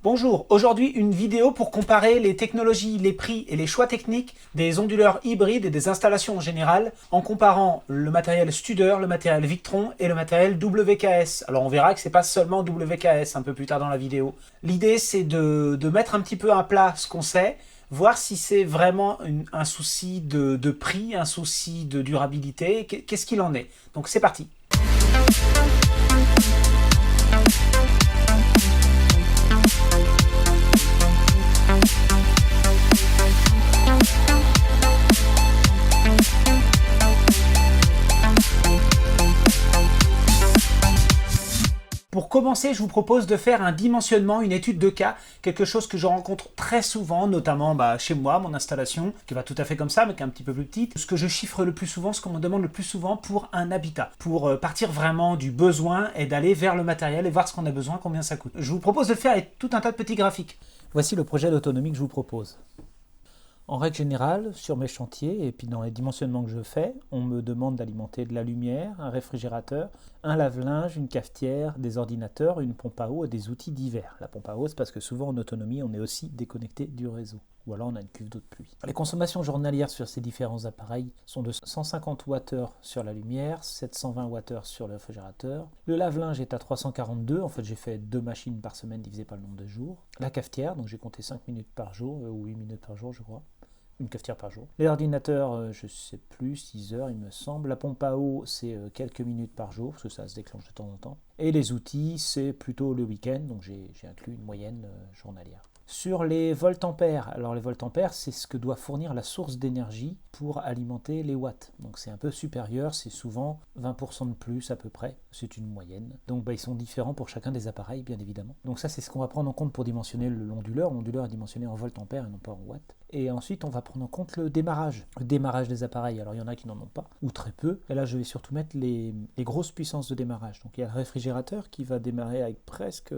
Bonjour, aujourd'hui une vidéo pour comparer les technologies, les prix et les choix techniques des onduleurs hybrides et des installations en général en comparant le matériel Studer, le matériel Victron et le matériel WKS. Alors on verra que c'est pas seulement WKS un peu plus tard dans la vidéo. L'idée c'est de mettre un petit peu à plat ce qu'on sait, voir si c'est vraiment un souci de prix, un souci de durabilité, qu'est-ce qu'il en est. Donc c'est parti. Pour commencer, je vous propose de faire un dimensionnement, une étude de cas, quelque chose que je rencontre très souvent, notamment chez moi, mon installation, qui va tout à fait comme ça, mais qui est un petit peu plus petite. Ce que je chiffre le plus souvent, ce qu'on me demande le plus souvent pour un habitat, pour partir vraiment du besoin et d'aller vers le matériel et voir ce qu'on a besoin, combien ça coûte. Je vous propose de le faire avec tout un tas de petits graphiques. Voici le projet d'autonomie que je vous propose. En règle générale, sur mes chantiers et puis dans les dimensionnements que je fais, on me demande d'alimenter de la lumière, un réfrigérateur, un lave-linge, une cafetière, des ordinateurs, une pompe à eau et des outils divers. La pompe à eau, c'est parce que souvent en autonomie, on est aussi déconnecté du réseau. Ou alors on a une cuve d'eau de pluie. Les consommations journalières sur ces différents appareils sont de 150 Wh sur la lumière, 720 Wh sur le réfrigérateur. Le lave-linge est à 342, en fait j'ai fait 2 machines par semaine divisé par le nombre de jours. La cafetière, donc j'ai compté 5 minutes par jour, ou 8 minutes par jour je crois. Une cafetière par jour. Les ordinateurs, je ne sais plus, 6 heures il me semble. La pompe à eau, c'est quelques minutes par jour, parce que ça se déclenche de temps en temps. Et les outils, c'est plutôt le week-end, donc j'ai inclus une moyenne journalière. Sur les voltampères, alors les voltampères, c'est ce que doit fournir la source d'énergie pour alimenter les watts. Donc c'est un peu supérieur, c'est souvent 20% de plus à peu près, c'est une moyenne. Donc ils sont différents pour chacun des appareils, bien évidemment. Donc ça, c'est ce qu'on va prendre en compte pour dimensionner l'onduleur. L'onduleur est dimensionné en voltampères et non pas en watts. Et ensuite, on va prendre en compte le démarrage des appareils. Alors il y en a qui n'en ont pas, ou très peu. Et là, je vais surtout mettre les grosses puissances de démarrage. Donc il y a le réfrigérateur qui va démarrer avec presque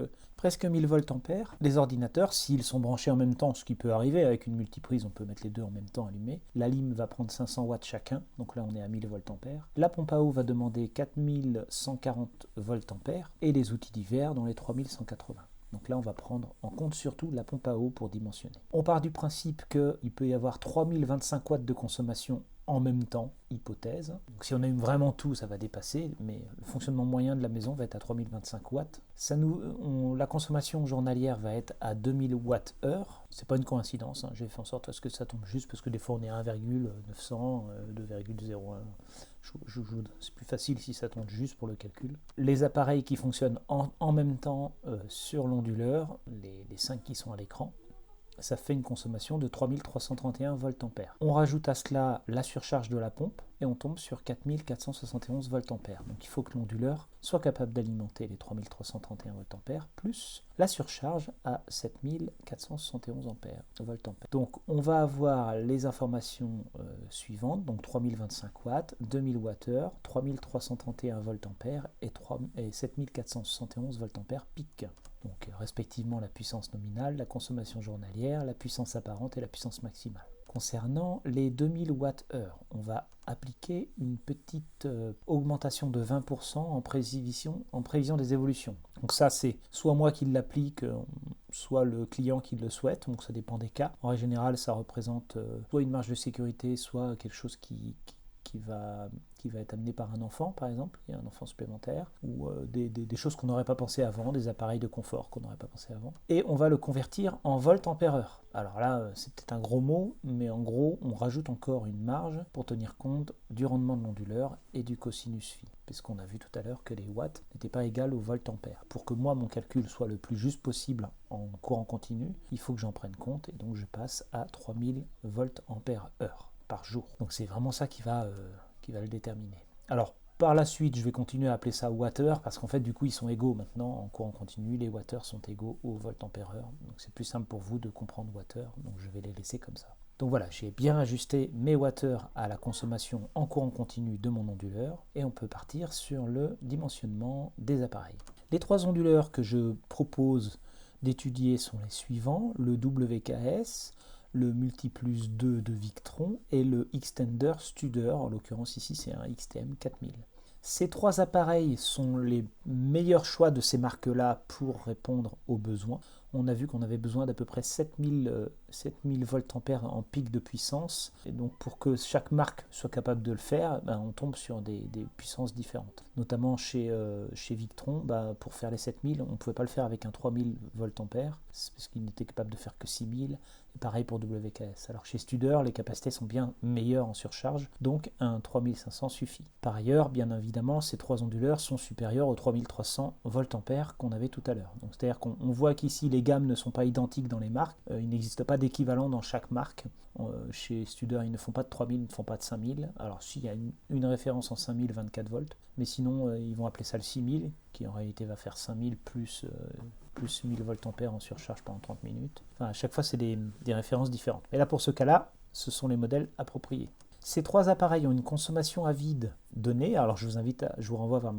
1000 volts ampères. Les ordinateurs, s'ils sont branchés en même temps, ce qui peut arriver avec une multiprise, on peut mettre les deux en même temps allumés. La lime va prendre 500 watts chacun, donc là on est à 1000 volts ampères. La pompe à eau va demander 4140 volts ampères et les outils divers dans les 3180. Donc là, on va prendre en compte surtout la pompe à eau pour dimensionner. On part du principe qu'il peut y avoir 3025 watts de consommation en même temps, hypothèse. Donc si on aime vraiment tout, ça va dépasser, mais le fonctionnement moyen de la maison va être à 3025 watts. La consommation journalière va être à 2000 watts-heure. C'est pas une coïncidence, j'ai fait en sorte à ce que ça tombe juste, parce que des fois on est à 1,900, 2,01. C'est plus facile si ça tombe juste pour le calcul. Les appareils qui fonctionnent en même temps sur l'onduleur, les 5 qui sont à l'écran, ça fait une consommation de 3331 voltampères. On rajoute à cela la surcharge de la pompe et on tombe sur 4471 voltampères. Donc il faut que l'onduleur soit capable d'alimenter les 3331 voltampères plus la surcharge à 7471 voltampères. Donc on va avoir les informations suivantes, donc 3025 watts, 2000 Wh, 3331 voltampères et 7471 voltampères pic. Donc respectivement la puissance nominale, la consommation journalière, la puissance apparente et la puissance maximale. Concernant les 2000 Wh, on va appliquer une petite augmentation de 20% en prévision des évolutions. Donc ça, c'est soit moi qui l'applique, soit le client qui le souhaite, donc ça dépend des cas. En règle générale, ça représente soit une marge de sécurité, soit quelque chose qui va être amené par un enfant, par exemple, il y a un enfant supplémentaire, ou des choses qu'on n'aurait pas pensé avant, des appareils de confort qu'on n'aurait pas pensé avant. Et on va le convertir en volt-ampère-heure. Alors là, c'est peut-être un gros mot, mais en gros, on rajoute encore une marge pour tenir compte du rendement de l'onduleur et du cosinus phi, puisqu'on a vu tout à l'heure que les watts n'étaient pas égales aux volt-ampères. Pour que moi, mon calcul soit le plus juste possible en courant continu, il faut que j'en prenne compte, et donc je passe à 3000 volt-ampère-heure par jour. Donc c'est vraiment ça qui va le déterminer. Alors par la suite, je vais continuer à appeler ça wattheure parce qu'en fait du coup ils sont égaux maintenant en courant continu, les wattheures sont égaux aux volt-ampère-heure. Donc c'est plus simple pour vous de comprendre wattheure, donc je vais les laisser comme ça. Donc voilà, j'ai bien ajusté mes wattheures à la consommation en courant continu de mon onduleur et on peut partir sur le dimensionnement des appareils. Les 3 onduleurs que je propose d'étudier sont les suivants, le WKS, le Multiplus 2 de Victron et le Extender Studer, en l'occurrence ici c'est un XTM 4000. Ces 3 appareils sont les meilleurs choix de ces marques-là pour répondre aux besoins. on a vu qu'on avait besoin d'à peu près 7000 voltampères en pic de puissance. Et donc pour que chaque marque soit capable de le faire, on tombe sur des puissances différentes. Notamment chez Victron, pour faire les 7000, on ne pouvait pas le faire avec un 3000 voltampères, parce qu'il n'était capable de faire que 6000. Et pareil pour WKS. Alors chez Studer, les capacités sont bien meilleures en surcharge, donc un 3500 suffit. Par ailleurs, bien évidemment, ces 3 onduleurs sont supérieurs aux 3300 voltampères qu'on avait tout à l'heure. Donc c'est-à-dire qu'on voit qu'ici les gammes ne sont pas identiques dans les marques, il n'existe pas d'équivalent dans chaque marque. Chez Studer, ils ne font pas de 3000, ils ne font pas de 5000. Alors s'il y a une référence en 5000, 24 volts, mais sinon ils vont appeler ça le 6000, qui en réalité va faire 5000 plus 1000 voltampères en surcharge pendant 30 minutes. Enfin, à chaque fois, c'est des références différentes. Et là, pour ce cas-là, ce sont les modèles appropriés. Ces 3 appareils ont une consommation à vide donnée. Alors, je vous renvoie vers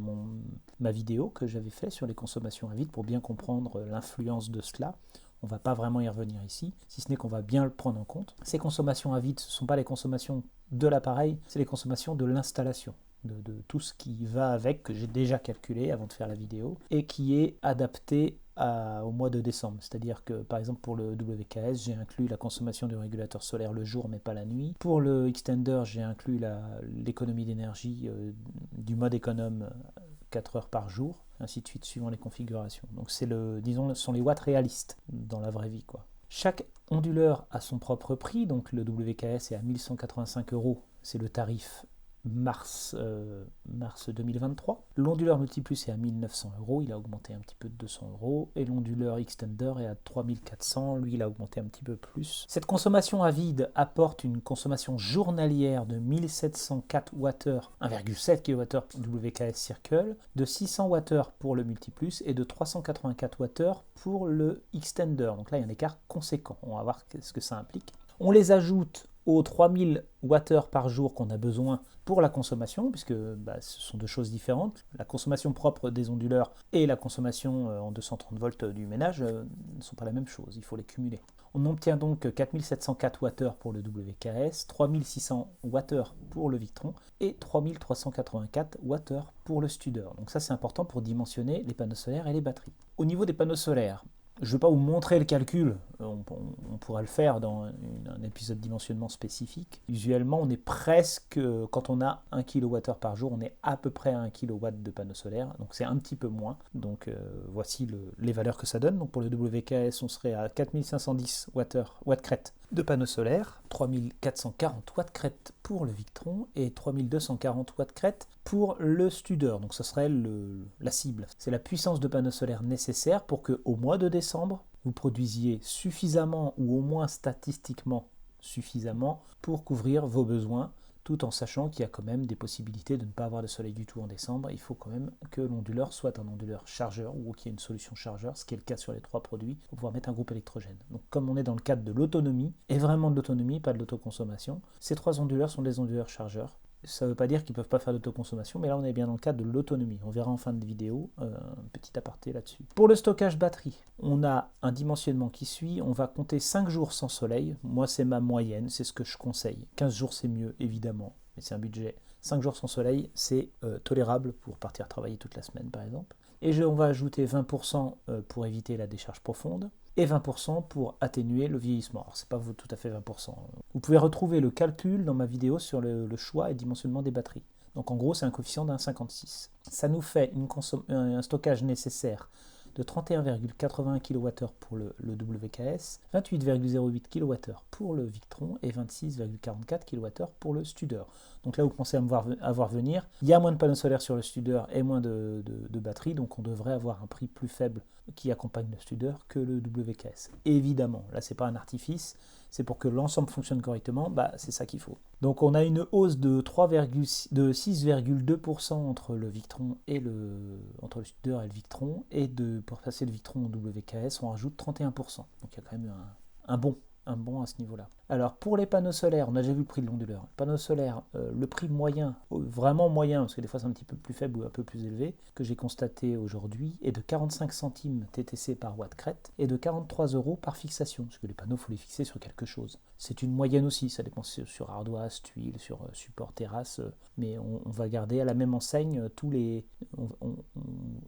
ma vidéo que j'avais faite sur les consommations à vide pour bien comprendre l'influence de cela. On ne va pas vraiment y revenir ici, si ce n'est qu'on va bien le prendre en compte. Ces consommations à vide, ce ne sont pas les consommations de l'appareil, c'est les consommations de l'installation. De tout ce qui va avec, que j'ai déjà calculé avant de faire la vidéo, et qui est adapté au mois de décembre. C'est-à-dire que, par exemple, pour le WKS, j'ai inclus la consommation du régulateur solaire le jour, mais pas la nuit. Pour le Extender, j'ai inclus l'économie d'énergie du mode économe 4 heures par jour, ainsi de suite, suivant les configurations. Donc, ce sont les watts réalistes dans la vraie vie, quoi. Chaque onduleur a son propre prix, donc le WKS est à 1185 €, c'est le tarif mars 2023. L'onduleur Multiplus est à 1900 €, il a augmenté un petit peu de 200 €, et l'onduleur Extender est à 3400, lui il a augmenté un petit peu plus. Cette consommation à vide apporte une consommation journalière de 1704 Wh, 1,7 kWh WKS Circle, de 600 Wh pour le Multiplus et de 384 Wh pour le Extender. Donc là il y a un écart conséquent, on va voir ce que ça implique. On les ajoute aux 3000 Wh par jour qu'on a besoin pour la consommation, puisque ce sont 2 choses différentes. La consommation propre des onduleurs et la consommation en 230 volts du ménage ne sont pas la même chose, il faut les cumuler. On obtient donc 4704 Wh pour le WKS, 3600 Wh pour le Victron et 3384 Wh pour le Studer. Donc ça c'est important pour dimensionner les panneaux solaires et les batteries. Au niveau des panneaux solaires, je ne vais pas vous montrer le calcul, on pourra le faire dans un épisode dimensionnement spécifique. Usuellement, on est presque, quand on a 1 kWh par jour, on est à peu près à 1 kW de panneaux solaires, donc c'est un petit peu moins. Donc voici les valeurs que ça donne. Donc pour le WKS, on serait à 4510 watts-crête de panneaux solaires, 3440 watts-crête pour le Victron et 3240 watts-crête pour le Studer. Donc ce serait la cible. C'est la puissance de panneaux solaires nécessaire pour qu'au mois de décembre, vous produisiez suffisamment ou au moins statistiquement suffisamment pour couvrir vos besoins, tout en sachant qu'il y a quand même des possibilités de ne pas avoir de soleil du tout en décembre. Il faut quand même que l'onduleur soit un onduleur chargeur ou qu'il y ait une solution chargeur, ce qui est le cas sur les 3 produits, pour pouvoir mettre un groupe électrogène. Donc comme on est dans le cadre de l'autonomie, et vraiment de l'autonomie, pas de l'autoconsommation, ces 3 onduleurs sont des onduleurs chargeurs. Ça ne veut pas dire qu'ils ne peuvent pas faire d'autoconsommation, mais là on est bien dans le cadre de l'autonomie. On verra en fin de vidéo un petit aparté là-dessus. Pour le stockage batterie, on a un dimensionnement qui suit. On va compter 5 jours sans soleil. Moi c'est ma moyenne, c'est ce que je conseille. 15 jours c'est mieux évidemment, mais c'est un budget. 5 jours sans soleil, c'est tolérable pour partir travailler toute la semaine par exemple. Et on va ajouter 20% pour éviter la décharge profonde et 20% pour atténuer le vieillissement. Alors c'est pas tout à fait 20%. Vous pouvez retrouver le calcul dans ma vidéo sur le choix et dimensionnement des batteries. Donc en gros c'est un coefficient d'1,56. Ça nous fait un stockage nécessaire de 31,81 kWh pour le WKS, 28,08 kWh pour le Victron et 26,44 kWh pour le Studer. Donc là vous pensez à voir venir, il y a moins de panneaux solaires sur le Studer et moins de batteries, donc on devrait avoir un prix plus faible qui accompagne le Studer que le WKS. Évidemment, là c'est pas un artifice, c'est pour que l'ensemble fonctionne correctement, c'est ça qu'il faut. Donc on a une hausse de 6,2% entre le Victron et entre le Studer et le Victron, et pour passer le Victron au WKS, on rajoute 31%. Donc il y a quand même un bond à ce niveau-là. Alors pour les panneaux solaires, on a déjà vu le prix de l'onduleur. Panneaux solaires, le prix moyen, vraiment moyen, parce que des fois c'est un petit peu plus faible ou un peu plus élevé, que j'ai constaté aujourd'hui, est de 45 centimes TTC par watt crête et de 43 € par fixation, parce que les panneaux, il faut les fixer sur quelque chose. C'est une moyenne aussi, ça dépend sur ardoise, tuile, sur support terrasse, mais on va garder à la même enseigne tous les... On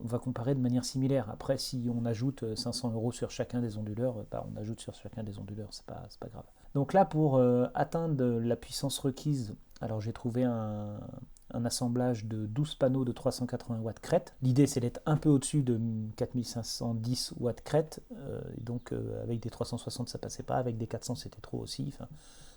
va comparer de manière similaire. Après, si on ajoute 500 € sur chacun des onduleurs, on ajoute sur chacun des onduleurs, c'est pas grave. Donc là, pour atteindre la puissance requise, alors j'ai trouvé un assemblage de 12 panneaux de 380 watts crête. L'idée, c'est d'être un peu au-dessus de 4510 watts crête. Donc avec des 360, ça passait pas. Avec des 400, c'était trop aussi.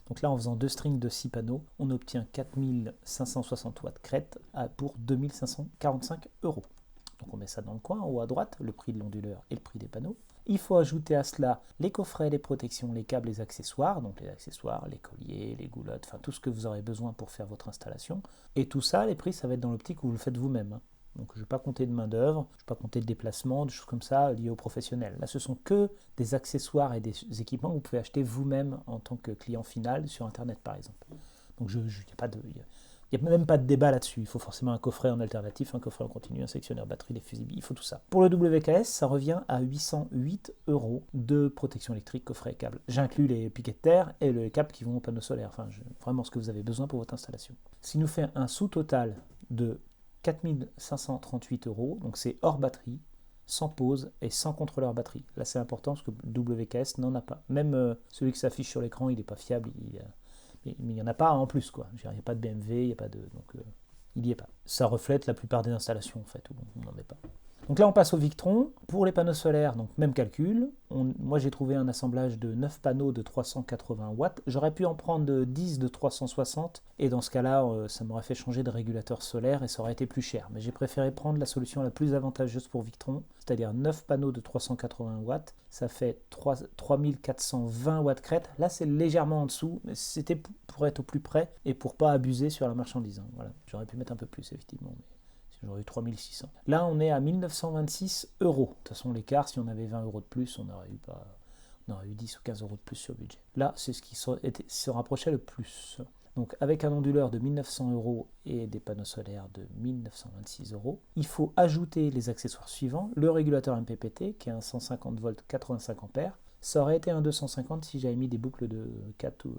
Donc là, en faisant 2 strings de 6 panneaux, on obtient 4560 watts crête pour 2545 €. Donc on met ça dans le coin, en haut à droite, le prix de l'onduleur et le prix des panneaux. Il faut ajouter à cela les coffrets, les protections, les câbles, les accessoires, donc les accessoires, les colliers, les goulottes, enfin tout ce que vous aurez besoin pour faire votre installation. Et tout ça, les prix, ça va être dans l'optique où vous le faites vous-même. Donc je ne vais pas compter de main-d'œuvre, je ne vais pas compter de déplacement, des choses comme ça liées aux professionnels. Là, ce sont que des accessoires et des équipements que vous pouvez acheter vous-même en tant que client final sur Internet, par exemple. Donc il n'y a même pas de débat là-dessus. Il faut forcément un coffret en alternatif, un coffret en continu, un sectionneur batterie, des fusibles, il faut tout ça. Pour le WKS, ça revient à 808 € de protection électrique, coffret et câble. J'inclus les piquets de terre et les câbles qui vont au panneau solaire. Vraiment ce que vous avez besoin pour votre installation. Ce qui nous fait un sous-total de 4538 €, donc c'est hors batterie, sans pause et sans contrôleur batterie. Là c'est important parce que le WKS n'en a pas. Même celui qui s'affiche sur l'écran, il n'est pas fiable, mais il n'y en a pas en plus, quoi. Il n'y a pas de BMW, il n'y a pas de... Donc il n'y est pas. Ça reflète la plupart des installations, en fait, où on n'en met pas. Donc là, on passe au Victron. Pour les panneaux solaires, donc même calcul. Moi, j'ai trouvé un assemblage de 9 panneaux de 380 watts. J'aurais pu en prendre 10 de 360. Et dans ce cas-là, ça m'aurait fait changer de régulateur solaire et ça aurait été plus cher. Mais j'ai préféré prendre la solution la plus avantageuse pour Victron, c'est-à-dire 9 panneaux de 380 watts. Ça fait 3420 watts crête. Là, c'est légèrement en dessous, mais c'était pour être au plus près et pour pas abuser sur la marchandise. Voilà. J'aurais pu mettre un peu plus, effectivement. Mais... j'aurais eu 3600. Là, on est à 1926 €. De toute façon, l'écart, si on avait 20 € de plus, on aurait eu 10 ou 15 € de plus sur le budget. Là, c'est ce qui se rapprochait le plus. Donc, avec un onduleur de 1900 € et des panneaux solaires de 1926 €, il faut ajouter les accessoires suivants. Le régulateur MPPT, qui est un 150 volts 85 ampères. Ça aurait été un 250 si j'avais mis des boucles de 4 ou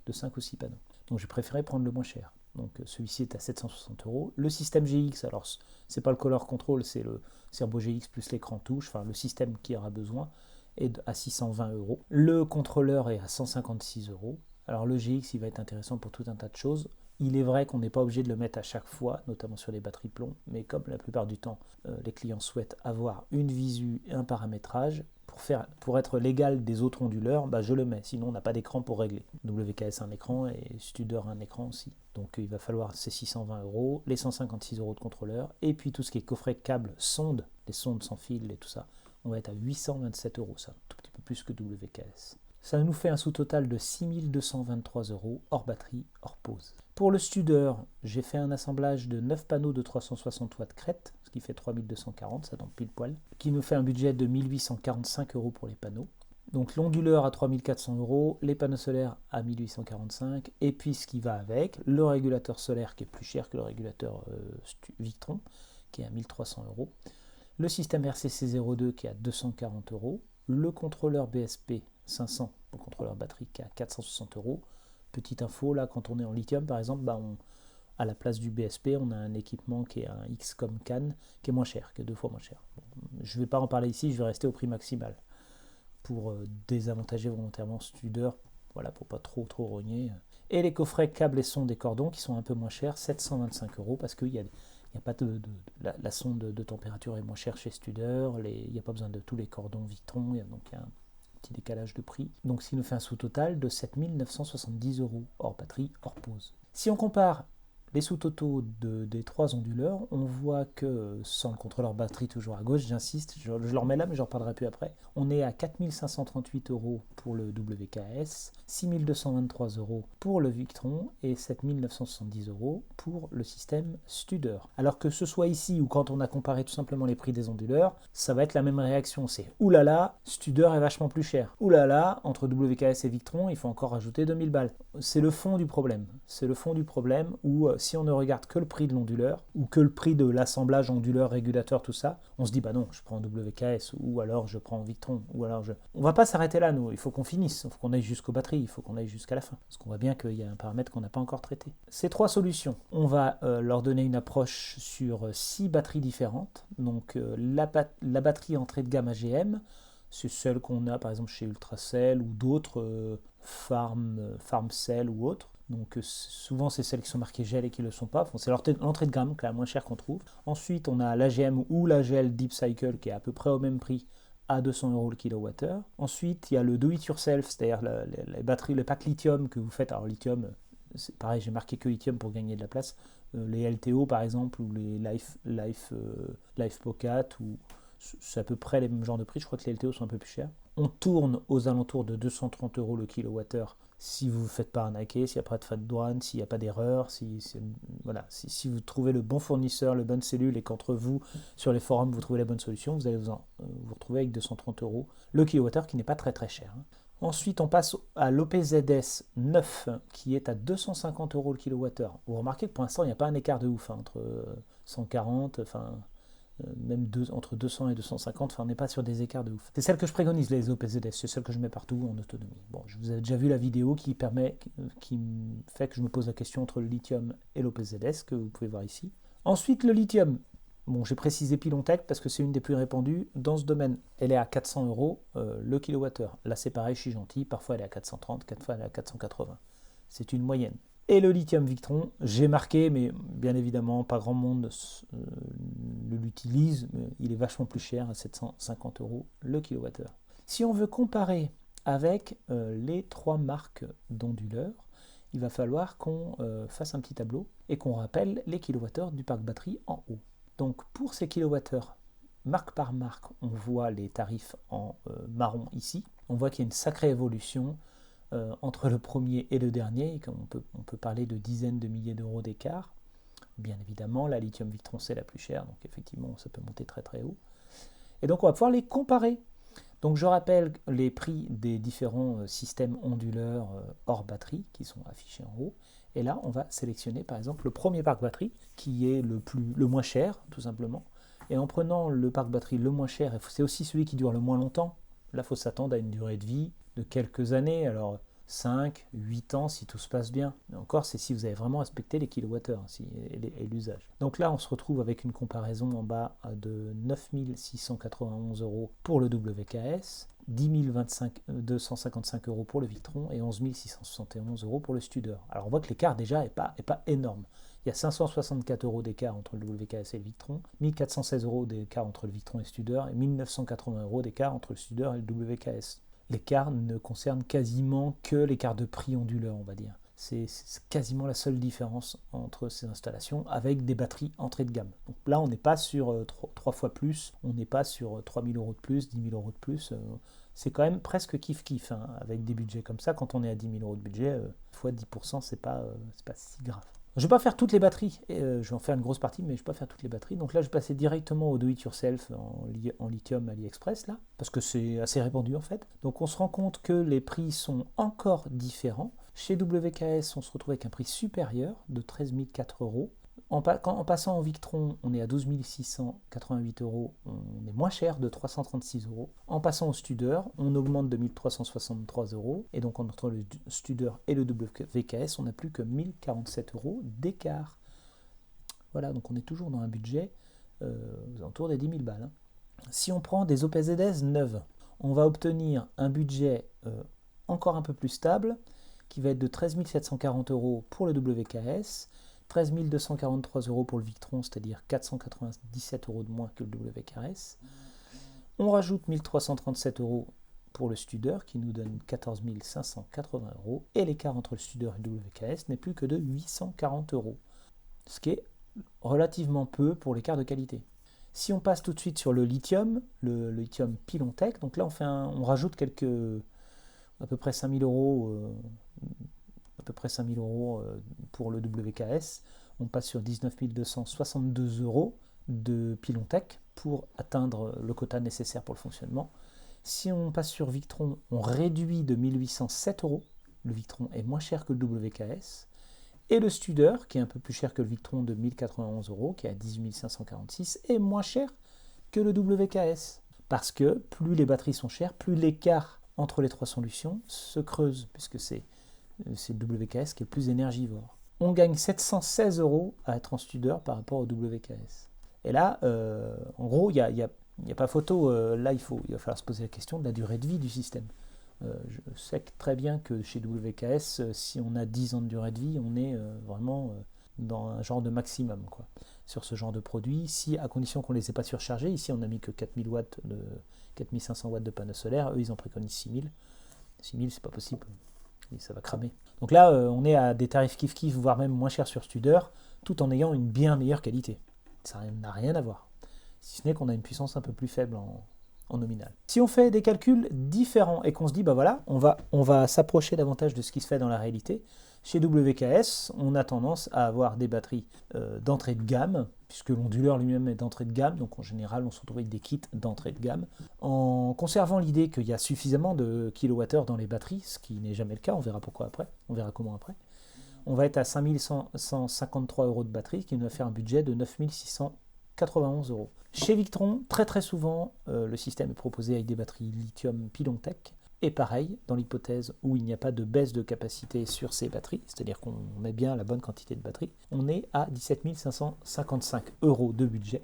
de 5 ou 6 panneaux. Donc, j'ai préféré prendre le moins cher. Donc celui-ci est à 760 €. Le système GX, alors c'est pas le color control, c'est le Serbo GX plus l'écran touche, enfin le système qui aura besoin, est à 620 €. Le contrôleur est à 156 €. Alors le GX, il va être intéressant pour tout un tas de choses. Il est vrai qu'on n'est pas obligé de le mettre à chaque fois, notamment sur les batteries plomb, mais comme la plupart du temps, les clients souhaitent avoir une visu et un paramétrage, pour être l'égal des autres onduleurs, je le mets, sinon on n'a pas d'écran pour régler. WKS un écran et Studer un écran aussi. Donc il va falloir ces 620 €, les 156 € de contrôleur, et puis tout ce qui est coffret, câble, sonde, les sondes sans fil et tout ça, on va être à 827 €, ça, un tout petit peu plus que WKS. Ça nous fait un sous-total de 6223 € hors batterie, hors pause. Pour le Studer, j'ai fait un assemblage de 9 panneaux de 360 watts crête, ce qui fait 3240, ça tombe pile poil, qui nous fait un budget de 1845 € pour les panneaux. Donc l'onduleur à 3400 €, les panneaux solaires à 1845, et puis ce qui va avec, le régulateur solaire qui est plus cher que le régulateur Victron, qui est à 1300 €, le système RCC02 qui est à 240 €, le contrôleur BSP 500, le contrôleur batterie qui est à 460 €. Petite info, là quand on est en lithium par exemple, à la place du BSP, on a un équipement qui est un XCOM CAN qui est moins cher, qui est 2 fois moins cher. Bon, je ne vais pas en parler ici, je vais rester au prix maximal pour désavantager volontairement Studer, voilà, pour pas trop rogner. Et les coffrets câbles et sondes et cordons qui sont un peu moins chers, 725 € parce qu'il y a pas la sonde de température est moins chère chez Studer, il n'y a pas besoin de tous les cordons Victron, donc il y a un petit décalage de prix. Donc ce qui nous fait un sous-total de 7970 € hors batterie, hors pause. Si on compare les sous-totaux des 3 onduleurs, on voit que, sans le contrôleur batterie toujours à gauche, j'insiste, je le remets là mais j'en reparlerai plus après, on est à 4 538 € pour le WKS, 6 223 € pour le Victron et 7 970 € pour le système Studer. Alors que ce soit ici ou quand on a comparé tout simplement les prix des onduleurs, ça va être la même réaction, c'est oulala, Studer est vachement plus cher. Oulala, entre WKS et Victron, il faut encore rajouter 2000 balles. C'est le fond du problème. C'est le fond du problème où si on ne regarde que le prix de l'onduleur ou que le prix de l'assemblage onduleur, régulateur, tout ça, on se dit bah non, je prends WKS ou alors je prends Victron ou alors je... On va pas s'arrêter là, nous. Il faut qu'on finisse, il faut qu'on aille jusqu'aux batteries, il faut qu'on aille jusqu'à la fin. Parce qu'on voit bien qu'il y a un paramètre qu'on n'a pas encore traité. Ces 3 solutions, on va leur donner une approche sur 6 batteries différentes. Donc la batterie entrée de gamme AGM, c'est celle qu'on a par exemple chez Ultracell ou d'autres Farmcell ou autres. Donc souvent c'est celles qui sont marquées gel et qui ne le sont pas. Bon, c'est l'entrée de gamme, la moins chère qu'on trouve. Ensuite on a l'AGM ou la gel Deep Cycle qui est à peu près au même prix à 200 € le kilowattheure. Ensuite il y a le do it yourself, c'est-à-dire les batteries, le pack lithium que vous faites. Alors lithium, c'est pareil, j'ai marqué que lithium pour gagner de la place. Les LTO par exemple ou les Life Pocket ou c'est à peu près les mêmes genres de prix, je crois que les LTO sont un peu plus chers. On tourne aux alentours de 230 € le kilowattheure si vous ne vous faites pas arnaquer, s'il n'y a pas de frais de douane, s'il n'y a pas d'erreur, si vous trouvez le bon fournisseur, le bonne cellule et qu'entre vous, sur les forums, vous trouvez la bonne solution, vous allez vous retrouver avec 230 € le kilowattheure qui n'est pas très très cher. Ensuite, on passe à l'OPZS 9 qui est à 250 € le kilowattheure. Vous remarquez que pour l'instant, il n'y a pas un écart de ouf entre 140, même entre 200 et 250, on n'est pas sur des écarts de ouf. C'est celle que je préconise, les OPZS, c'est celle que je mets partout en autonomie. Bon, je vous ai déjà vu la vidéo qui fait que je me pose la question entre le lithium et l'OPZS, que vous pouvez voir ici. Ensuite, le lithium. Bon, j'ai précisé Pilontech parce que c'est une des plus répandues. Dans ce domaine, elle est à 400 € le kilowattheure. Là, c'est pareil, je suis gentil. Parfois, elle est à 430, parfois, elle est à 480. C'est une moyenne. Et le lithium Victron, j'ai marqué, mais bien évidemment, pas grand monde l'utilise. Il est vachement plus cher, à 750 € le kilowattheure. Si on veut comparer avec les 3 marques d'onduleurs, il va falloir qu'on fasse un petit tableau et qu'on rappelle les kilowattheures du parc batterie en haut. Donc pour ces kilowattheures, marque par marque, on voit les tarifs en marron ici. On voit qu'il y a une sacrée évolution entre le premier et le dernier, et on peut parler de dizaines de milliers d'euros d'écart. Bien évidemment, la lithium Victron c'est la plus chère, donc effectivement ça peut monter très très haut. Et donc on va pouvoir les comparer. Donc je rappelle les prix des différents systèmes onduleurs hors batterie qui sont affichés en haut. Et là on va sélectionner par exemple le premier parc batterie qui est le moins cher tout simplement. Et en prenant le parc batterie le moins cher, c'est aussi celui qui dure le moins longtemps. Là il faut s'attendre à une durée de vie de quelques années, alors 5, 8 ans si tout se passe bien. Mais encore, c'est si vous avez vraiment respecté les kilowattheures et l'usage. Donc là, on se retrouve avec une comparaison en bas de 9 691 € pour le WKS, 10 255 € pour le Victron et 11 671 € pour le Studer. Alors on voit que l'écart déjà n'est pas énorme. Il y a 564 € d'écart entre le WKS et le Victron, 1416 € d'écart entre le Victron et le Studer et 1980 € d'écart entre le Studer et le WKS. L'écart ne concerne quasiment que l'écart de prix onduleur, on va dire. C'est quasiment la seule différence entre ces installations avec des batteries entrée de gamme. Donc là, on n'est pas sur 3 fois plus, on n'est pas sur 3 000 € de plus, 10 000 € de plus. C'est quand même presque kiff-kiff hein, avec des budgets comme ça. Quand on est à 10 000 € de budget, fois 10%, c'est pas si grave. Je ne vais pas faire toutes les batteries, je vais en faire une grosse partie, mais je ne vais pas faire toutes les batteries. Donc là, je vais passer directement au do-it-yourself en lithium AliExpress, là, parce que c'est assez répandu en fait. Donc on se rend compte que les prix sont encore différents. Chez WKS, on se retrouve avec un prix supérieur de 13 004 €. En passant en Victron, on est à 12 688 €, on est moins cher de 336 €. En passant au Studer, on augmente de 1363 €, et donc entre le Studer et le WKS, on n'a plus que 1047 € d'écart. Voilà, donc on est toujours dans un budget aux alentours des 10 000 balles. Si on prend des OPZS neuves, on va obtenir un budget encore un peu plus stable, qui va être de 13 740 € pour le WKS, 13 243 € pour le Victron, c'est-à-dire 497 € de moins que le WKS. On rajoute 1337 € pour le Studer, qui nous donne 14 580 €. Et l'écart entre le Studer et le WKS n'est plus que de 840 €. ce qui est relativement peu pour l'écart de qualité. Si on passe tout de suite sur le lithium Pilontech, donc là on rajoute à peu près 5000 euros, pour le WKS. On passe sur 19 262 euros de Pilontech pour atteindre le quota nécessaire pour le fonctionnement. Si on passe sur Victron, on réduit de 1807 euros. Le Victron est moins cher que le WKS. Et le Studer, qui est un peu plus cher que le Victron de 1091 euros, qui est à 18 546, est moins cher que le WKS. Parce que plus les batteries sont chères, plus l'écart entre les trois solutions se creuse, puisque c'est le WKS qui est le plus énergivore. On gagne 716 euros à être en Studer par rapport au WKS. Et là, en gros, il n'y a pas photo. Là, il va falloir se poser la question de la durée de vie du système. Je sais très bien que chez WKS, si on a 10 ans de durée de vie, on est vraiment dans un genre de maximum, quoi, sur ce genre de produit, à condition qu'on ne les ait pas surchargés. Ici, on n'a mis que 4500 watts de panneaux solaires. Eux, ils en préconisent 6000. 6000, c'est pas possible. Et ça va cramer. Donc là, on est à des tarifs kiff-kiff, voire même moins cher sur Studer, tout en ayant une bien meilleure qualité. Ça n'a rien à voir. Si ce n'est qu'on a une puissance un peu plus faible en nominal. Si on fait des calculs différents et qu'on se dit, bah voilà, on va s'approcher davantage de ce qui se fait dans la réalité, chez WKS, on a tendance à avoir des batteries d'entrée de gamme, puisque l'onduleur lui-même est d'entrée de gamme, donc en général on se retrouve avec des kits d'entrée de gamme, en conservant l'idée qu'il y a suffisamment de kilowattheures dans les batteries, ce qui n'est jamais le cas, on verra pourquoi après, on verra comment après. On va être à 5153 euros de batterie, ce qui nous va faire un budget de 9691 euros. Chez Victron, très souvent, le système est proposé avec des batteries lithium Pilontech. Et pareil, dans l'hypothèse où il n'y a pas de baisse de capacité sur ces batteries, c'est-à-dire qu'on met bien la bonne quantité de batterie, on est à 17 555 euros de budget.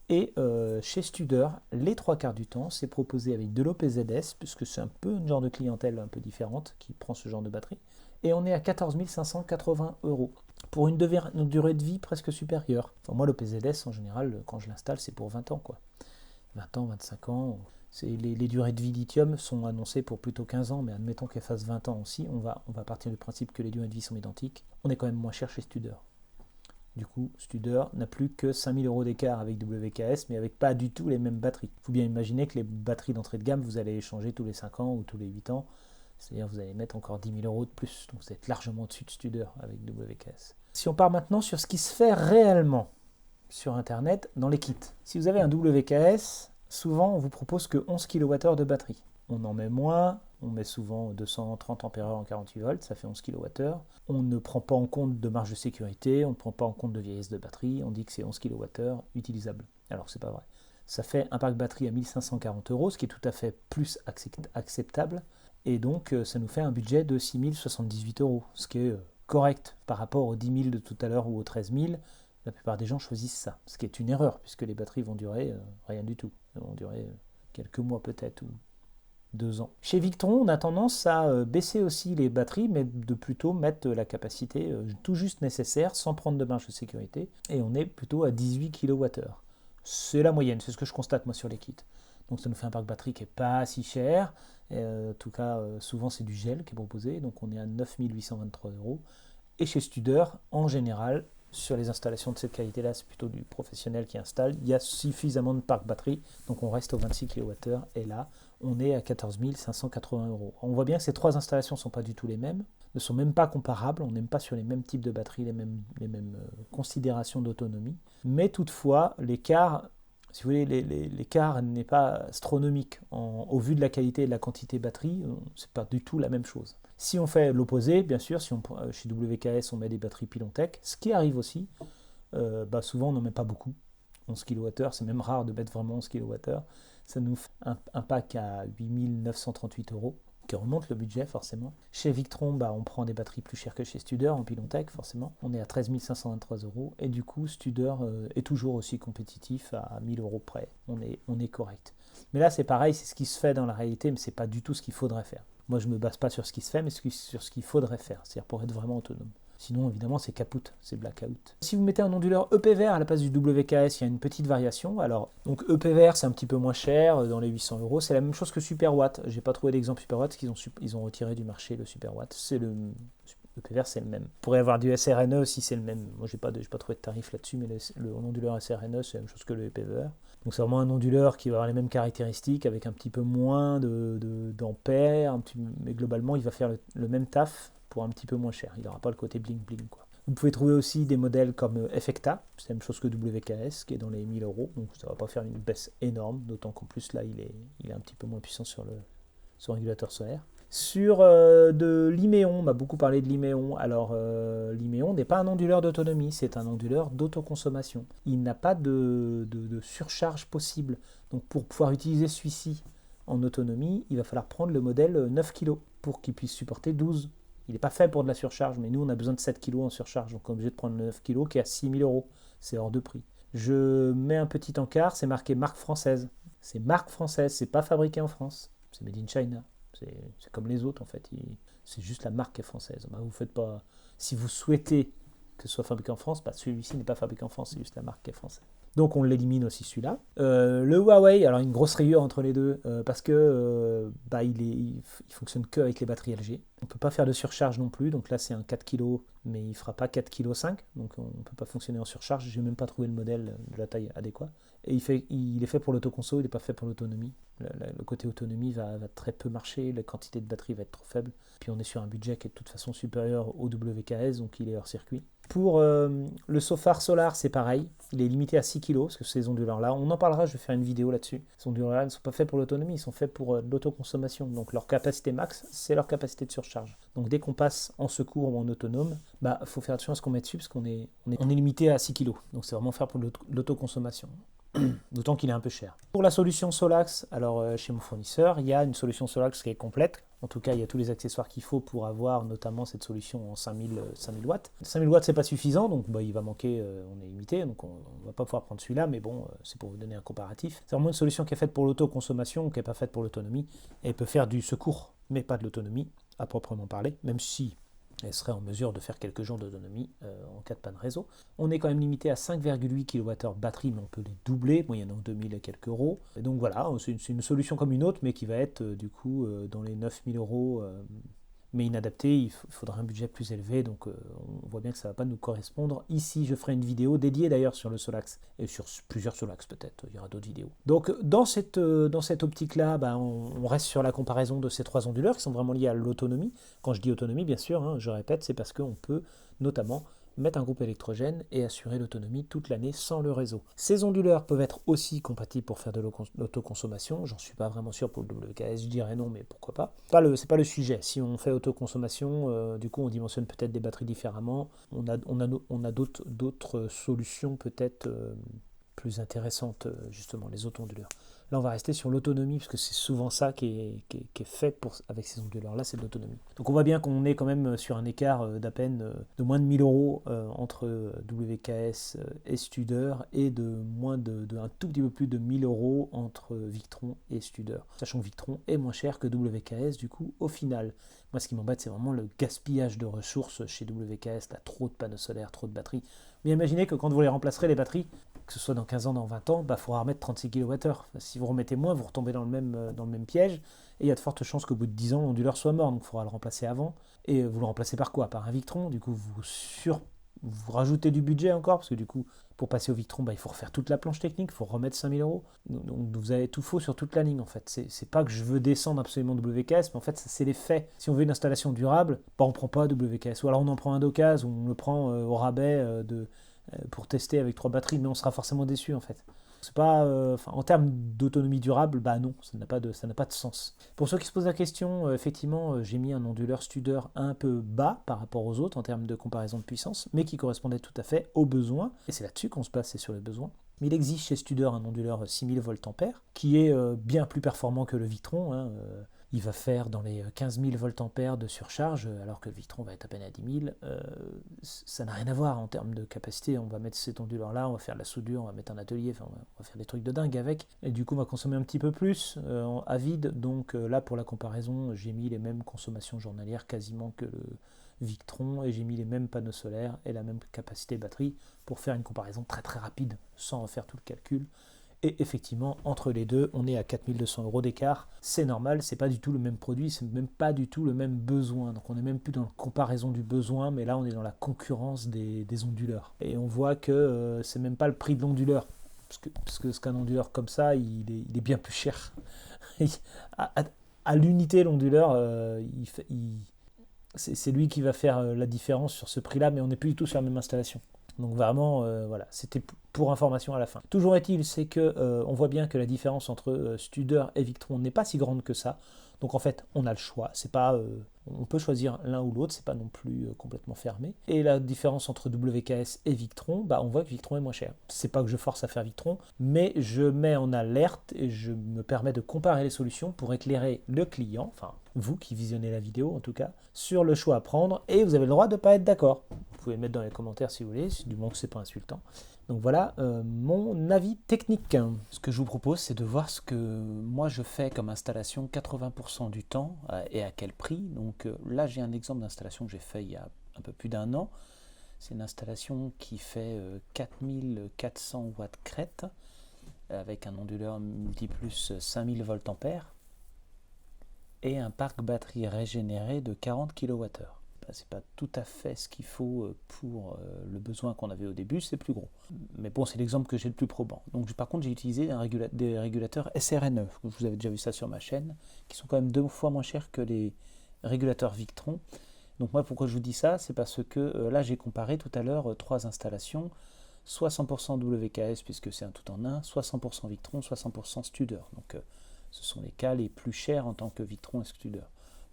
Et chez Studer, les trois quarts du temps, c'est proposé avec de l'OPZS, puisque c'est un peu un genre de clientèle un peu différente qui prend ce genre de batterie. Et on est à 14 580 euros. Pour une durée de vie presque supérieure. Enfin, moi, l'OPZS, en général, quand je l'installe, c'est pour 20 ans, quoi. 20 ans, 25 ans. Les durées de vie lithium sont annoncées pour plutôt 15 ans, mais admettons qu'elles fassent 20 ans aussi. On va partir du principe que les durées de vie sont identiques. On est quand même moins cher chez Studer. Du coup, Studer n'a plus que 5000 euros d'écart avec WKS, mais avec pas du tout les mêmes batteries. Il faut bien imaginer que les batteries d'entrée de gamme, vous allez les changer tous les 5 ans ou tous les 8 ans. C'est-à-dire que vous allez mettre encore 10 000 euros de plus. Donc vous êtes largement au-dessus de Studer avec WKS. Si on part maintenant sur ce qui se fait réellement sur Internet dans les kits. Si vous avez un WKS, souvent on vous propose que 11 kWh de batterie. On en met moins, on met souvent 230 ampères en 48 volts, ça fait 11 kWh. On ne prend pas en compte de marge de sécurité, on ne prend pas en compte de vieillesse de batterie, on dit que c'est 11 kWh utilisable. Alors c'est pas vrai. Ça fait un parc batterie à 1540 euros, ce qui est tout à fait plus acceptable. Et donc ça nous fait un budget de 6078 euros, ce qui est correct par rapport aux 10 000 de tout à l'heure ou aux 13 000. La plupart des gens choisissent ça, ce qui est une erreur, puisque les batteries vont durer rien du tout. Elles vont durer quelques mois peut-être, ou 2 ans. Chez Victron, on a tendance à baisser aussi les batteries, mais de plutôt mettre la capacité tout juste nécessaire, sans prendre de marge de sécurité, et on est plutôt à 18 kWh. C'est la moyenne, c'est ce que je constate moi sur les kits. Donc ça nous fait un parc batterie qui n'est pas si cher. En tout cas, souvent c'est du gel qui est proposé, donc on est à 9 823 euros. Et chez Studer, en général, sur les installations de cette qualité-là, c'est plutôt du professionnel qui installe. Il y a suffisamment de parc batterie, donc on reste aux 26 kWh. Et là, on est à 14 580 euros. On voit bien que ces trois installations ne sont pas du tout les mêmes, ne sont même pas comparables. On n'est pas sur les mêmes types de batteries, les mêmes considérations d'autonomie. Mais toutefois, l'écart... Si vous voulez, l'écart n'est pas astronomique. Au vu de la qualité et de la quantité batterie, c'est pas du tout la même chose. Si on fait l'opposé, bien sûr, chez WKS on met des batteries Pilontech, ce qui arrive aussi, souvent on n'en met pas beaucoup. 11 kWh, c'est même rare de mettre vraiment 11 kWh. Ça nous fait un pack à 8938 euros, qui remonte le budget forcément. Chez Victron, on prend des batteries plus chères que chez Studer en Pilontech forcément. On est à 13 523 euros et du coup Studer est toujours aussi compétitif à 1000 euros près. On est correct. Mais là c'est pareil, c'est ce qui se fait dans la réalité, mais c'est pas du tout ce qu'il faudrait faire. Moi je me base pas sur ce qui se fait, mais sur ce qu'il faudrait faire, c'est-à-dire pour être vraiment autonome. Sinon, évidemment, c'est caput, c'est blackout. Si vous mettez un onduleur EP vert à la place du WKS, il y a une petite variation. Alors, donc EP vert, c'est un petit peu moins cher, dans les 800 euros. C'est la même chose que Superwatt. J'ai pas trouvé d'exemple Superwatt, parce qu'ils ont retiré du marché le Superwatt. EPVR, c'est le même. On pourrait avoir du SRNE si c'est le même. Moi, j'ai pas trouvé de tarif là-dessus, mais le onduleur SRNE, c'est la même chose que le EPVR. Donc, c'est vraiment un onduleur qui va avoir les mêmes caractéristiques, avec un petit peu moins d'ampères, mais globalement, il va faire le même taf pour un petit peu moins cher. Il n'aura pas le côté bling-bling, quoi. Vous pouvez trouver aussi des modèles comme Effecta, c'est la même chose que WKS, qui est dans les 1000 euros, donc ça ne va pas faire une baisse énorme, d'autant qu'en plus là il est un petit peu moins puissant sur le régulateur solaire. Sur de l'Iméon, on m'a beaucoup parlé de l'Iméon. Alors l'Iméon n'est pas un onduleur d'autonomie, c'est un onduleur d'autoconsommation. Il n'a pas de surcharge possible, donc pour pouvoir utiliser celui-ci en autonomie, il va falloir prendre le modèle 9 kg pour qu'il puisse supporter 12. Il n'est pas fait pour de la surcharge, mais nous on a besoin de 7 kg en surcharge, donc on est obligé de prendre le 9 kg qui est à 6 000 euros. C'est hors de prix. Je mets un petit encart, c'est marqué marque française. C'est marque française, c'est pas fabriqué en France. C'est made in China. C'est comme les autres en fait. C'est juste la marque qui est française. Bah, vous faites pas. Si vous souhaitez que ce soit fabriqué en France, bah, celui-ci n'est pas fabriqué en France, c'est juste la marque qui est française. Donc on l'élimine aussi celui-là. Le Huawei, alors une grosse rayure entre les deux, parce que il fonctionne que avec les batteries LG. On ne peut pas faire de surcharge non plus, donc là c'est un 4 kg, mais il ne fera pas 4,5 kg, donc on ne peut pas fonctionner en surcharge. Je n'ai même pas trouvé le modèle de la taille adéquate. Et il est fait pour l'autoconso, il n'est pas fait pour l'autonomie. Le côté autonomie va très peu marcher, la quantité de batterie va être trop faible. Puis on est sur un budget qui est de toute façon supérieur au WKS, donc il est hors circuit. Pour le Sofar Solar, c'est pareil. Il est limité à 6 kg, parce que ces onduleurs-là, on en parlera, je vais faire une vidéo là-dessus. Ces onduleurs-là ne sont pas faits pour l'autonomie, ils sont faits pour l'autoconsommation. Donc leur capacité max, c'est leur capacité de surcharge. Donc dès qu'on passe en secours ou en autonome, faut faire attention à ce qu'on met dessus, parce qu'on est limité à 6 kg. Donc c'est vraiment faire pour l'autoconsommation. D'autant qu'il est un peu cher. Pour la solution Solax, alors chez mon fournisseur, il y a une solution Solax qui est complète. En tout cas, il y a tous les accessoires qu'il faut pour avoir notamment cette solution en 5000 watts. 5000 watts, c'est pas suffisant, donc il va manquer, on est limité, donc on ne va pas pouvoir prendre celui-là, mais bon, c'est pour vous donner un comparatif. C'est vraiment une solution qui est faite pour l'autoconsommation, qui n'est pas faite pour l'autonomie, et peut faire du secours, mais pas de l'autonomie, à proprement parler, même si elle serait en mesure de faire quelques jours d'autonomie en cas de panne réseau. On est quand même limité à 5,8 kWh batterie, mais on peut les doubler, moyennant 2000 et quelques euros. Et donc voilà, c'est une solution comme une autre, mais qui va être du coup dans les 9000 euros, mais inadaptée. Il faudra un budget plus élevé, donc on voit bien que ça ne va pas nous correspondre. Ici, je ferai une vidéo dédiée d'ailleurs sur le Solax, et sur plusieurs Solax peut-être, il y aura d'autres vidéos. Donc dans cette optique-là, on reste sur la comparaison de ces trois onduleurs qui sont vraiment liés à l'autonomie. Quand je dis autonomie, bien sûr, je répète, c'est parce qu'on peut notamment mettre un groupe électrogène et assurer l'autonomie toute l'année sans le réseau. Ces onduleurs peuvent être aussi compatibles pour faire de l'autoconsommation. J'en suis pas vraiment sûr pour le WKS, je dirais non, mais pourquoi pas. C'est pas le sujet. Si on fait autoconsommation, du coup on dimensionne peut-être des batteries différemment. On a d'autres solutions peut-être plus intéressantes, justement, les auto-onduleurs. Là, on va rester sur l'autonomie, parce que c'est souvent ça qui est fait avec ces onduleurs-là, c'est de l'autonomie. Donc on voit bien qu'on est quand même sur un écart de moins de 1000 euros entre WKS et Studer, et de un tout petit peu plus de 1000 euros entre Victron et Studer. Sachant que Victron est moins cher que WKS, du coup, au final. Moi, ce qui m'embête, c'est vraiment le gaspillage de ressources chez WKS, là, trop de panneaux solaires, trop de batteries. Mais imaginez que quand vous les remplacerez, les batteries, que ce soit dans 15 ans, dans 20 ans, il faudra remettre 36 kWh. Si vous remettez moins, vous retombez dans le même piège, et il y a de fortes chances qu'au bout de 10 ans, l'onduleur soit mort, donc il faudra le remplacer avant. Et vous le remplacez par quoi? Par un Victron. Du coup, vous rajoutez du budget encore, parce que du coup, pour passer au Victron, il faut refaire toute la planche technique, il faut remettre 5000 euros. Donc vous avez tout faux sur toute la ligne, en fait. C'est pas que je veux descendre absolument WKS, mais en fait, c'est les faits. Si on veut une installation durable, on ne prend pas WKS. Ou alors on en prend un d'occasion, ou on le prend au rabais pour tester avec 3 batteries, mais on sera forcément déçu, en fait. C'est pas, en termes d'autonomie durable, non, ça n'a pas de sens. Pour ceux qui se posent la question, effectivement, j'ai mis un onduleur Studer un peu bas par rapport aux autres en termes de comparaison de puissance, mais qui correspondait tout à fait aux besoins, et c'est là-dessus qu'on se base, c'est sur les besoins. Mais il existe chez Studer un onduleur 6000 VA qui est bien plus performant que le Victron. Il va faire dans les 15 000 VA de surcharge, alors que le Victron va être à peine à 10 000. Ça n'a rien à voir en termes de capacité. On va mettre cet onduleur-là, on va faire de la soudure, on va mettre un atelier, on va faire des trucs de dingue avec. Et du coup, on va consommer un petit peu plus à vide. Donc là, pour la comparaison, j'ai mis les mêmes consommations journalières quasiment que le Victron, et j'ai mis les mêmes panneaux solaires et la même capacité batterie pour faire une comparaison très très rapide, sans faire tout le calcul. Et effectivement, entre les deux, on est à 4200 € d'écart. C'est normal, c'est pas du tout le même produit, c'est même pas du tout le même besoin. Donc on n'est même plus dans la comparaison du besoin, mais là on est dans la concurrence des onduleurs. Et on voit que c'est même pas le prix de l'onduleur. Parce que qu'un onduleur comme ça, il est bien plus cher. à l'unité, l'onduleur, c'est lui qui va faire la différence sur ce prix-là, mais on n'est plus du tout sur la même installation. Donc vraiment, voilà, c'était pour information à la fin. Toujours est-il, c'est que on voit bien que la différence entre Studer et Victron n'est pas si grande que ça. Donc en fait, on a le choix. C'est pas, on peut choisir l'un ou l'autre, c'est pas non plus complètement fermé. Et la différence entre WKS et Victron, on voit que Victron est moins cher. C'est pas que je force à faire Victron, mais je mets en alerte et je me permets de comparer les solutions pour éclairer le client, enfin vous qui visionnez la vidéo en tout cas, sur le choix à prendre. Et vous avez le droit de ne pas être d'accord. Vous pouvez le mettre dans les commentaires si vous voulez, du moment que c'est pas insultant. Donc voilà mon avis technique. Ce que je vous propose, c'est de voir ce que moi je fais comme installation 80% du temps et à quel prix. Donc là, j'ai un exemple d'installation que j'ai fait il y a un peu plus d'1 an. C'est une installation qui fait 4400 watts crête avec un onduleur multiplus 5000 voltampères et un parc batterie régénéré de 40 kWh. C'est pas tout à fait ce qu'il faut pour le besoin qu'on avait au début, c'est plus gros. Mais bon, c'est l'exemple que j'ai le plus probant. Donc par contre, j'ai utilisé des régulateurs SRNE. Vous avez déjà vu ça sur ma chaîne, qui sont quand même 2 fois moins chers que les régulateurs Victron. Donc moi, pourquoi je vous dis ça, c'est parce que là, j'ai comparé tout à l'heure 3 installations, soit 100% WKS, puisque c'est un tout en un, soit 100% Victron, soit 100% Studer. Donc ce sont les cas les plus chers en tant que Victron et Studer.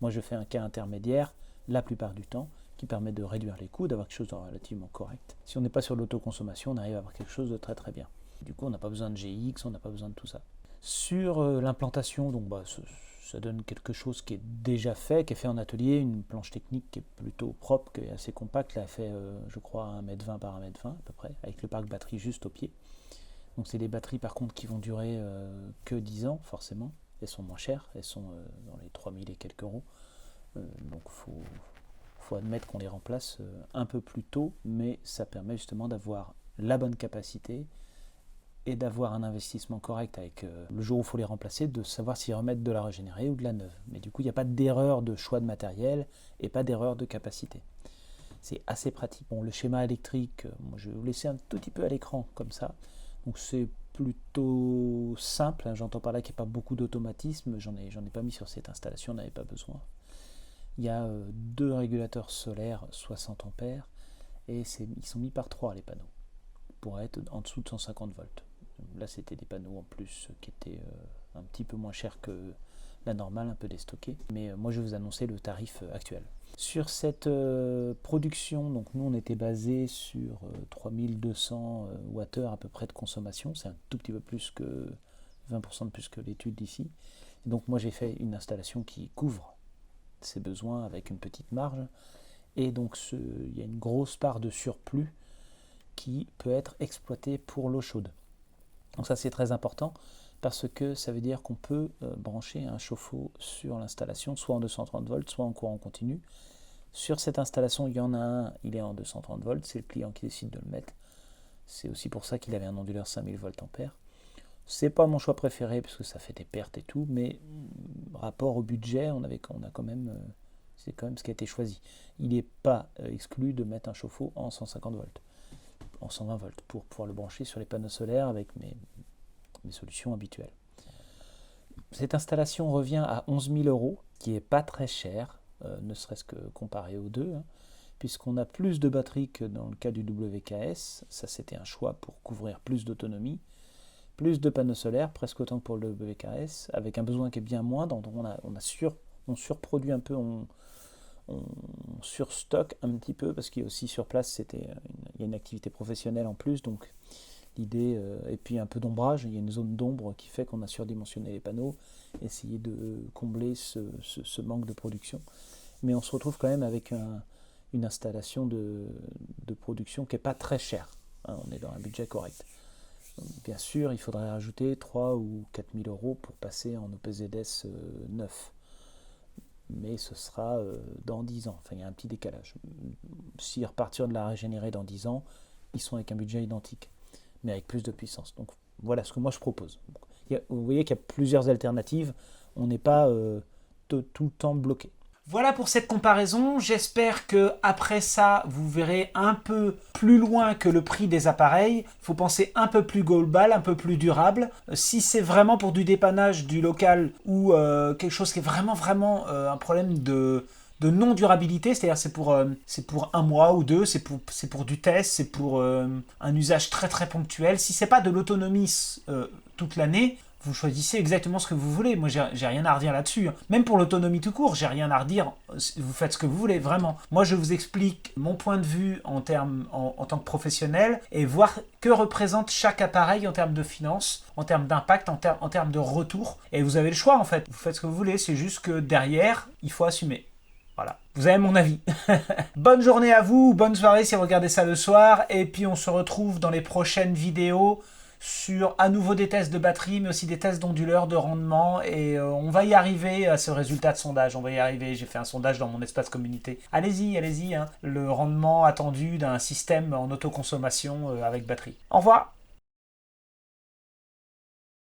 Moi, je fais un cas intermédiaire, la plupart du temps, qui permet de réduire les coûts, d'avoir quelque chose de relativement correct. Si on n'est pas sur l'autoconsommation, on arrive à avoir quelque chose de très très bien. Du coup, on n'a pas besoin de GX, on n'a pas besoin de tout ça. Sur l'implantation, donc ça donne quelque chose qui est déjà fait, qui est fait en atelier, une planche technique qui est plutôt propre, qui est assez compacte. Là, elle fait, je crois, 1m20 par 1m20 à peu près, avec le parc batterie juste au pied. Donc c'est des batteries par contre qui vont durer que 10 ans, forcément. Elles sont moins chères, elles sont dans les 3000 et quelques euros. Donc faut admettre qu'on les remplace un peu plus tôt, mais ça permet justement d'avoir la bonne capacité et d'avoir un investissement correct avec le jour où il faut les remplacer, de savoir s'y remettre de la régénérée ou de la neuve. Mais du coup, il n'y a pas d'erreur de choix de matériel et pas d'erreur de capacité. C'est assez pratique. Bon, le schéma électrique, moi, je vais vous laisser un tout petit peu à l'écran comme ça. Donc c'est plutôt simple, hein. J'entends par là qu'il n'y a pas beaucoup d'automatisme, j'en ai pas mis sur cette installation, on n'avait pas besoin. Il y a 2 régulateurs solaires 60 ampères et ils sont mis par 3 les panneaux pour être en dessous de 150 volts. Là c'était des panneaux en plus qui étaient un petit peu moins chers que la normale, un peu déstockés. Mais moi je vais vous annoncer le tarif actuel. Sur cette production, donc nous on était basé sur 3200 Wh à peu près de consommation, c'est un tout petit peu plus que 20% de plus que l'étude d'ici. Donc moi j'ai fait une installation qui couvre ses besoins avec une petite marge, et donc il y a une grosse part de surplus qui peut être exploitée pour l'eau chaude. Donc ça c'est très important parce que ça veut dire qu'on peut brancher un chauffe-eau sur l'installation, soit en 230 volts, soit en courant continu. Sur cette installation, il y en a un, il est en 230 volts, c'est le client qui décide de le mettre. C'est aussi pour ça qu'il avait un onduleur 5000 voltampères. C'est pas mon choix préféré parce que ça fait des pertes et tout, mais rapport au budget, c'est quand même ce qui a été choisi. Il n'est pas exclu de mettre un chauffe-eau en 150 volts, en 120 volts, pour pouvoir le brancher sur les panneaux solaires avec mes solutions habituelles. Cette installation revient à 11 000 €, qui n'est pas très cher, ne serait-ce que comparé aux deux, hein, puisqu'on a plus de batterie que dans le cas du WKS. Ça, c'était un choix pour couvrir plus d'autonomie. Plus de panneaux solaires, presque autant que pour le WKS, avec un besoin qui est bien moindre. Donc on surproduit un peu, on surstocke un petit peu, parce qu'il y a aussi sur place, il y a une activité professionnelle en plus, donc l'idée, et puis un peu d'ombrage, il y a une zone d'ombre qui fait qu'on a surdimensionné les panneaux, essayer de combler ce manque de production. Mais on se retrouve quand même avec une installation de production qui n'est pas très chère, hein, on est dans un budget correct. Bien sûr, il faudrait rajouter 3 ou 4 000 € pour passer en OPZS 9. Mais ce sera dans 10 ans. Enfin, il y a un petit décalage. S'ils repartirent de la régénérer dans 10 ans, ils sont avec un budget identique, mais avec plus de puissance. Donc, Voilà ce que moi je propose. Vous voyez qu'il y a plusieurs alternatives, on n'est pas tout le temps bloqué. Voilà pour cette comparaison, j'espère que après ça, vous verrez un peu plus loin que le prix des appareils. Il faut penser un peu plus global, un peu plus durable. Si c'est vraiment pour du dépannage du local ou quelque chose qui est vraiment un problème de non-durabilité, c'est-à-dire c'est pour un mois ou deux, c'est pour du test, c'est pour un usage très ponctuel. Si c'est pas de l'autonomie toute l'année, vous choisissez exactement ce que vous voulez. Moi, j'ai rien à redire là-dessus. Même pour l'autonomie tout court, j'ai rien à redire. Vous faites ce que vous voulez, vraiment. Moi, je vous explique mon point de vue en tant que professionnel et voir que représente chaque appareil en termes de finances, en termes d'impact, en termes de retour. Et vous avez le choix, en fait. Vous faites ce que vous voulez. C'est juste que derrière, il faut assumer. Voilà, vous avez mon avis. Bonne journée à vous, bonne soirée si vous regardez ça le soir. Et puis on se retrouve dans les prochaines vidéos sur à nouveau des tests de batterie, mais aussi des tests d'onduleurs, de rendement. Et on va y arriver à ce résultat de sondage. On va y arriver. J'ai fait un sondage dans mon espace communauté. Allez-y, hein. Le rendement attendu d'un système en autoconsommation avec batterie. Au revoir.